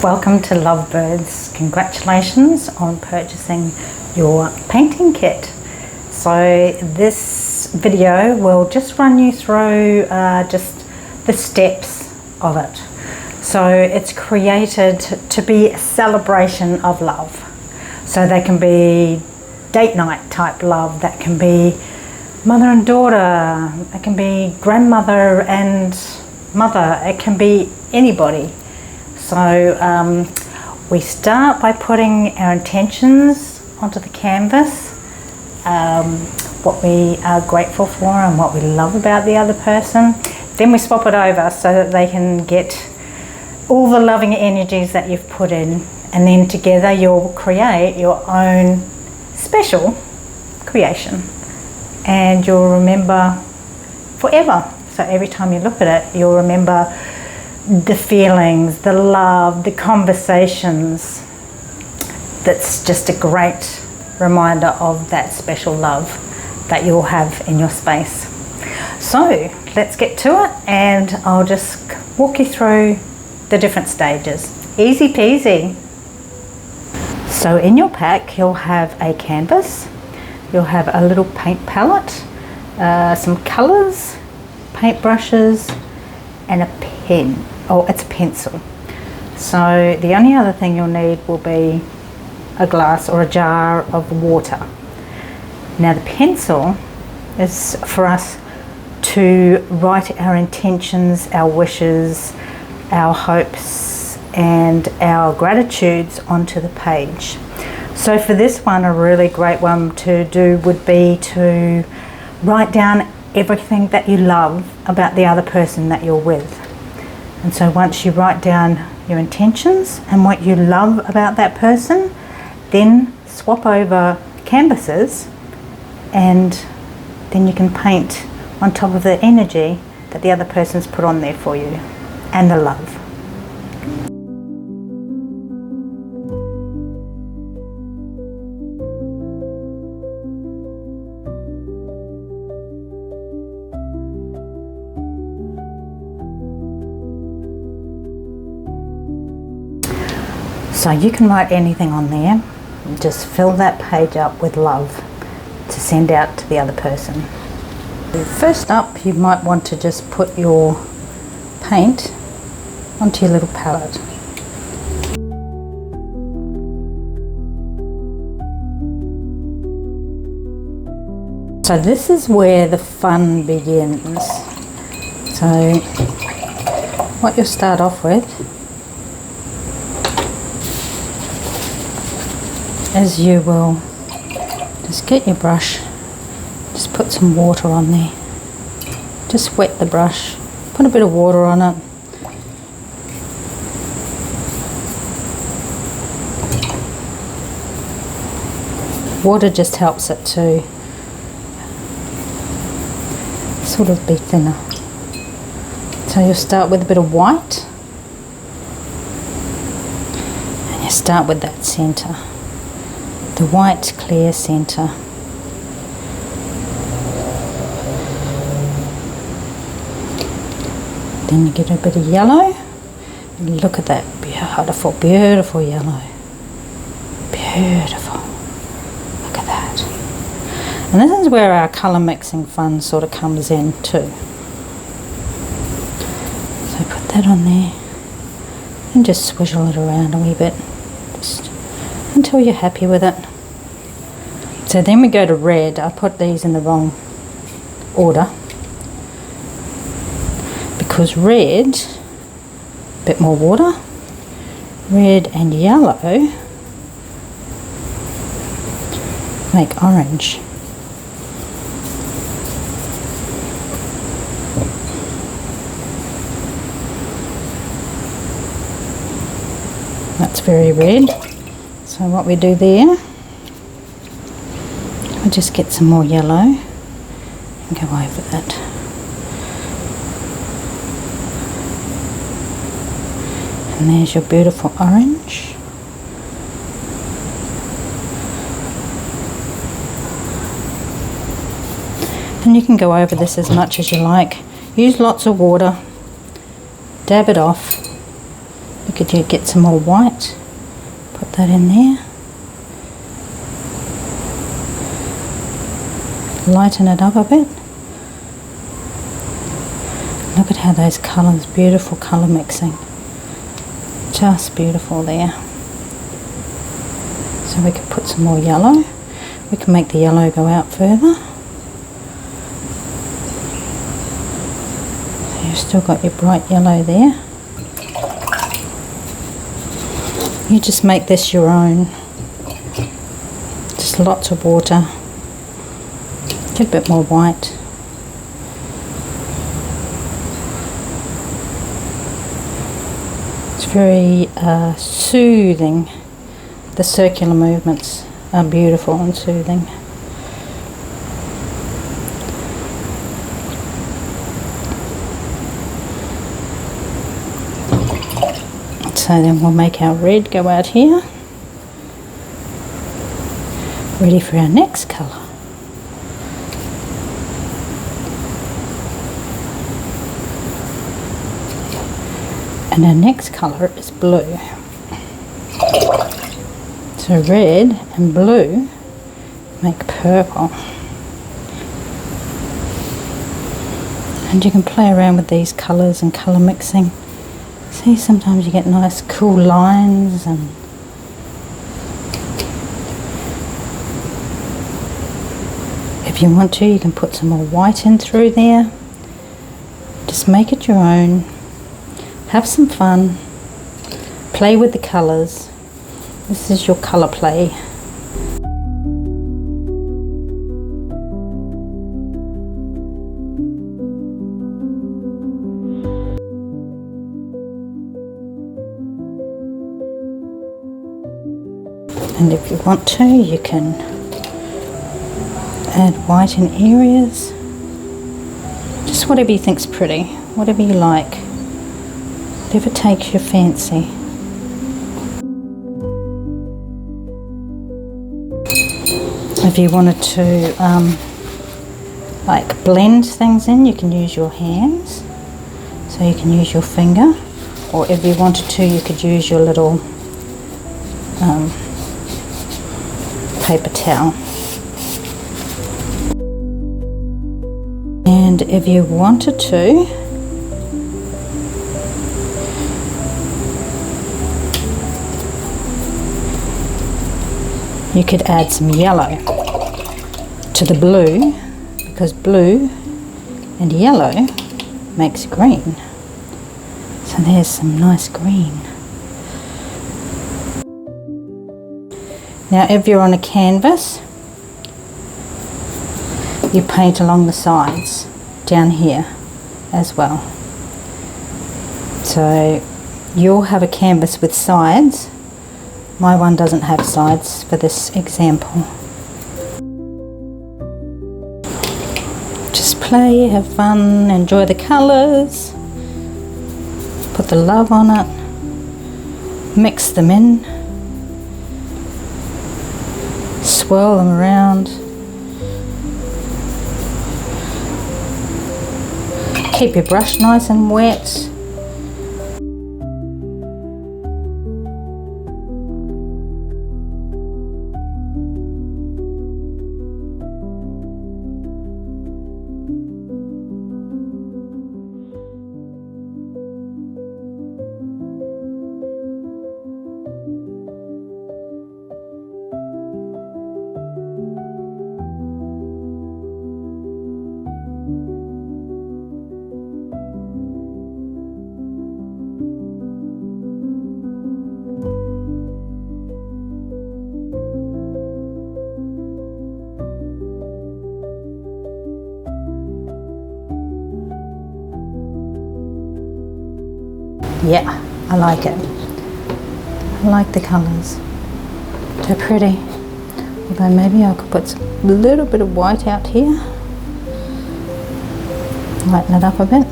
Welcome to Lovebirds. Congratulations on purchasing your painting kit. So this video will just run you through just the steps of it. So it's created to be a celebration of love. So they can be date night type love, that can be mother and daughter, it can be grandmother and mother, it can be anybody. So we start by putting our intentions onto the canvas, what we are grateful for and what we love about the other person. Then we swap it over so that they can get all the loving energies that you've put in, and then together you'll create your own special creation and you'll remember forever. So every time you look at it, you'll remember the feelings, the love, the conversations. That's just a great reminder of that special love that you'll have in your space. So let's get to it, and I'll just walk you through the different stages. Easy peasy. So in your pack you'll have a canvas, you'll have a little paint palette, some colours, paint brushes and a pen. Oh, it's a pencil. So the only other thing you'll need will be a glass or a jar of water. Now the pencil is for us to write our intentions, our wishes, our hopes and our gratitudes onto the page. So for this one, a really great one to do would be to write down everything that you love about the other person that you're with. And so once you write down your intentions and what you love about that person, then swap over canvases and then you can paint on top of the energy that the other person's put on there for you and the love. So you can write anything on there, just fill that page up with love to send out to the other person. First up, you might want to just put your paint onto your little palette. So this is where the fun begins. So what you'll start off with is you will just get your brush, just put some water on there, just wet the brush, put a bit of water on it. Water just helps it to sort of be thinner. So you'll start with a bit of white and you start with that centre. The white clear centre. Then you get a bit of yellow. Look at that beautiful, beautiful yellow. Beautiful. Look at that. And this is where our colour mixing fun sort of comes in too. So put that on there and just swizzle it around a wee bit. Just until you're happy with it. So then we go to red. I put these in the wrong order because red, a bit more water, red and yellow make orange. That's very red. So what we do there, we just get some more yellow and go over that. And there's your beautiful orange. And you can go over this as much as you like. Use lots of water, dab it off, You could get some more white, put that in there. Lighten it up a bit. Look at how those colours, beautiful colour mixing. Just beautiful there. So we can put some more yellow. We can make the yellow go out further. So you've still got your bright yellow there. You just make this your own. Just lots of water. Get a bit more white. It's very soothing. The circular movements are beautiful and soothing. So then we'll make our red go out here. Ready for our next colour. And our next colour is blue. So red and blue make purple. And you can play around with these colours and colour mixing. See, sometimes you get nice cool lines, and if you want to, you can put some more white in through there. Just make it your own. Have some fun. Play with the colours. This is your colour play. And if you want to, you can add white in areas. Just whatever you think's pretty, whatever you like, whatever takes your fancy. If you wanted to like blend things in, you can use your hands. So you can use your finger, or if you wanted to, you could use your little paper towel. And if you wanted to, you could add some yellow to the blue, because blue and yellow makes green. So there's some nice green. Now if you're on a canvas, you paint along the sides down here as well. So you'll have a canvas with sides. My one doesn't have sides for this example. Just play, have fun, enjoy the colours, put the love on it, mix them in, swirl them around. Keep your brush nice and wet. Yeah, I like it. I like the colours. They're pretty. Although maybe I could put a little bit of white out here. Lighten it up a bit.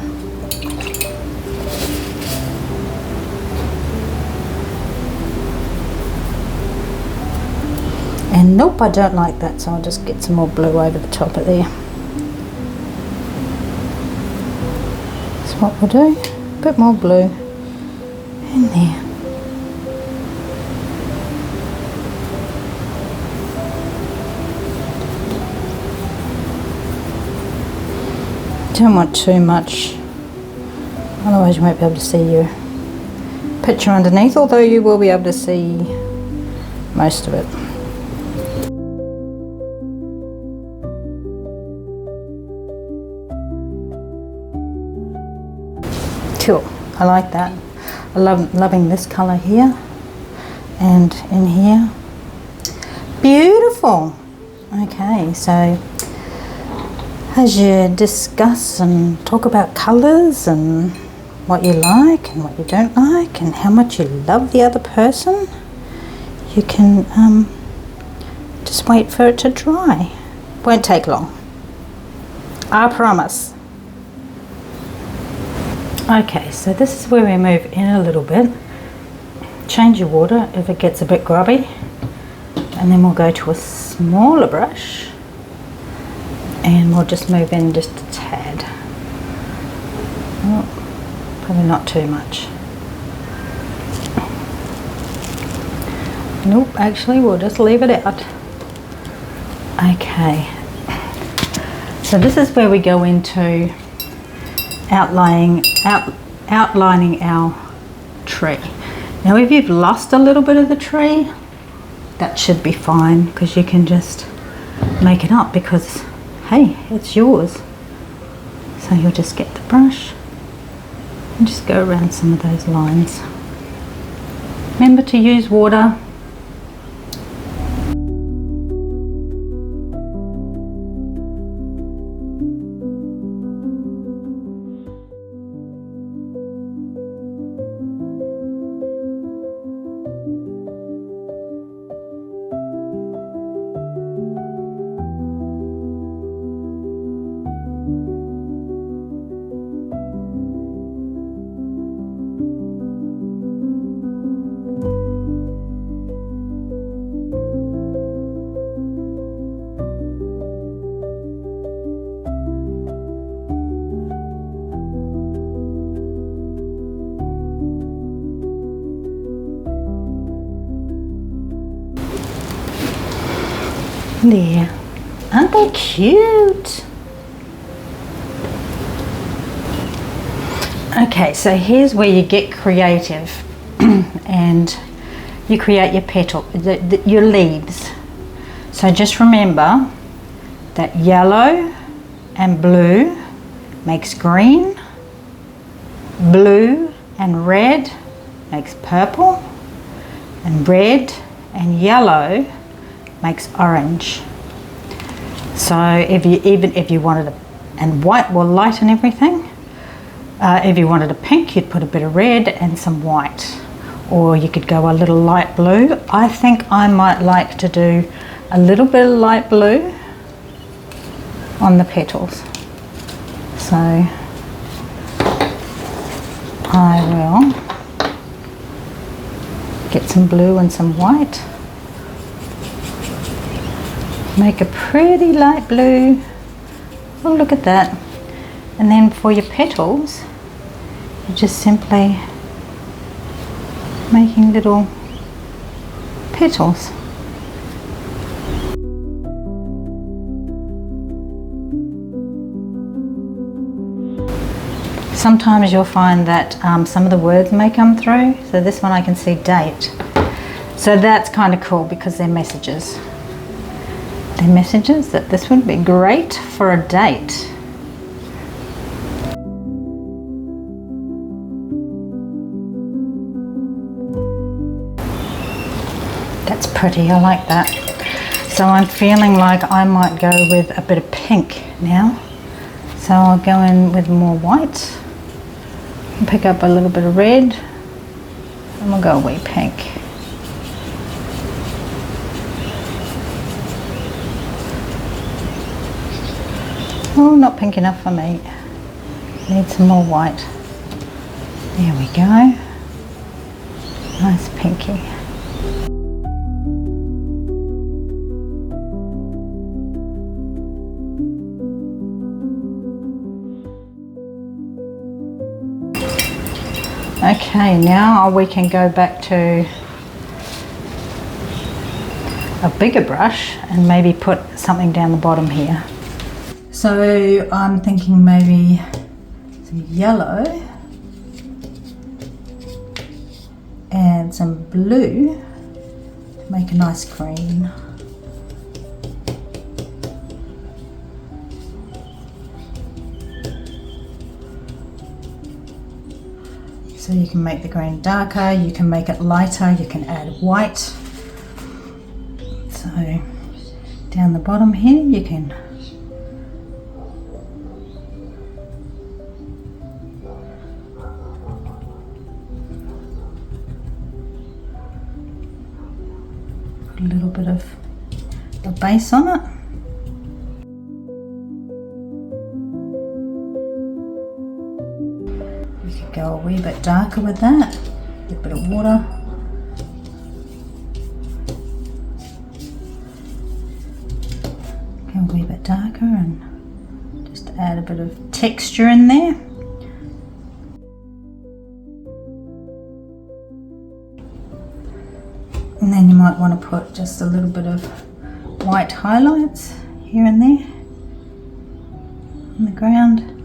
And nope, I don't like that, so I'll just get some more blue over the top of there. That's what we'll do. A bit more blue. in there. Don't want too much, otherwise you won't be able to see your picture underneath, although you will be able to see most of it. Cool, I like that. I loving this colour here and in here. Beautiful. Okay, so as you discuss and talk about colours and what you like and what you don't like and how much you love the other person, you can just wait for it to dry. Won't take long, I promise. Okay, so this is where we move in a little bit. Change your water if it gets a bit grubby, and then we'll go to a smaller brush and we'll just move in just a tad. Oh, probably not too much. Nope, actually we'll just leave it out. Okay, so this is where we go into outlining our tree. Now if you've lost a little bit of the tree, that should be fine, because you can just make it up, because hey, it's yours. So you'll just get the brush and just go around some of those lines. Remember to use water. There, aren't they cute? Okay, so here's where you get creative and you create your petal, your leaves. So just remember that yellow and blue makes green, blue and red makes purple, and red and yellow makes orange. So if you wanted a, and white will lighten everything. If you wanted a pink, you'd put a bit of red and some white, or you could go a little light blue. I think I might like to do a little bit of light blue on the petals. So I will get some blue and some white. Make a pretty light blue. Oh, look at that. And then for your petals, you're just simply making little petals. Sometimes you'll find that some of the words may come through. So this one I can see date. So that's kind of cool because they're messages. Messages that this would be great for a date. That's pretty, I like that. So I'm feeling like I might go with a bit of pink now. So I'll go in with more white and pick up a little bit of red, and we'll go away pink. Oh, not pink enough for me. Need some more white. There we go. Nice pinky. Okay, now we can go back to a bigger brush and maybe put something down the bottom here. So I'm thinking maybe some yellow and some blue to make a nice green. So you can make the green darker, you can make it lighter, you can add white. So down the bottom here you can put a little bit of a base on it. Go a wee bit darker with that, a bit of water. Go a wee bit darker and just add a bit of texture in there. And then you might want to put just a little bit of white highlights here and there on the ground.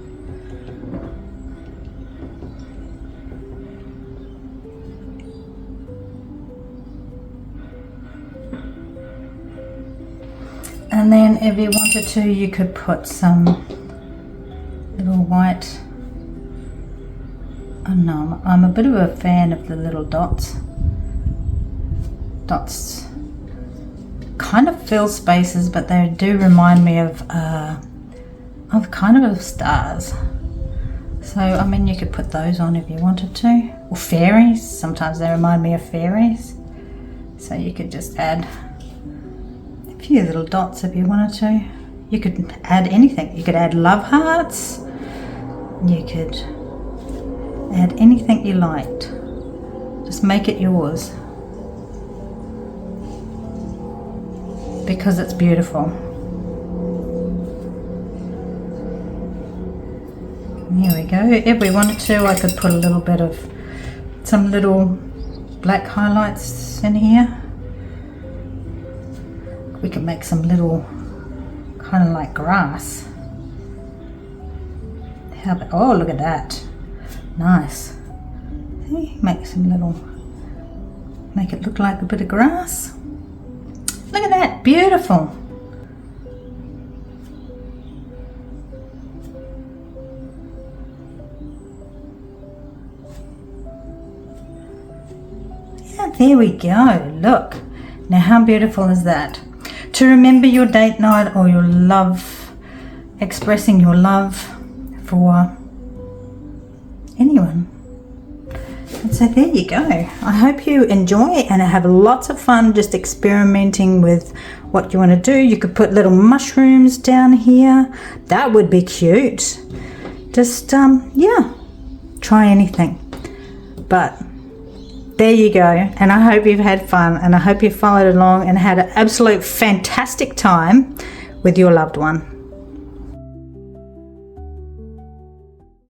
And then if you wanted to, you could put some little white, I don't know, I'm a bit of a fan of the little dots. Dots kind of fill spaces, but they do remind me of kind of stars. So, I mean, you could put those on if you wanted to. Or fairies, sometimes they remind me of fairies. So you could just add a few little dots if you wanted to. You could add anything. You could add love hearts. You could add anything you liked. Just make it yours. Because it's beautiful. Here we go. If we wanted to, I could put a little bit of some little black highlights in here. We can make some little kind of like grass. How about, oh, look at that. Nice. See, make some little, make it look like a bit of grass. Look at that, beautiful. Yeah, there we go, look. Now how beautiful is that? To remember your date night or your love, expressing your love for anyone. And so there you go. I hope you enjoy and have lots of fun just experimenting with what you want to do. You could put little mushrooms down here. That would be cute. Just, yeah, try anything. But there you go. And I hope you've had fun and I hope you followed along and had an absolute fantastic time with your loved one.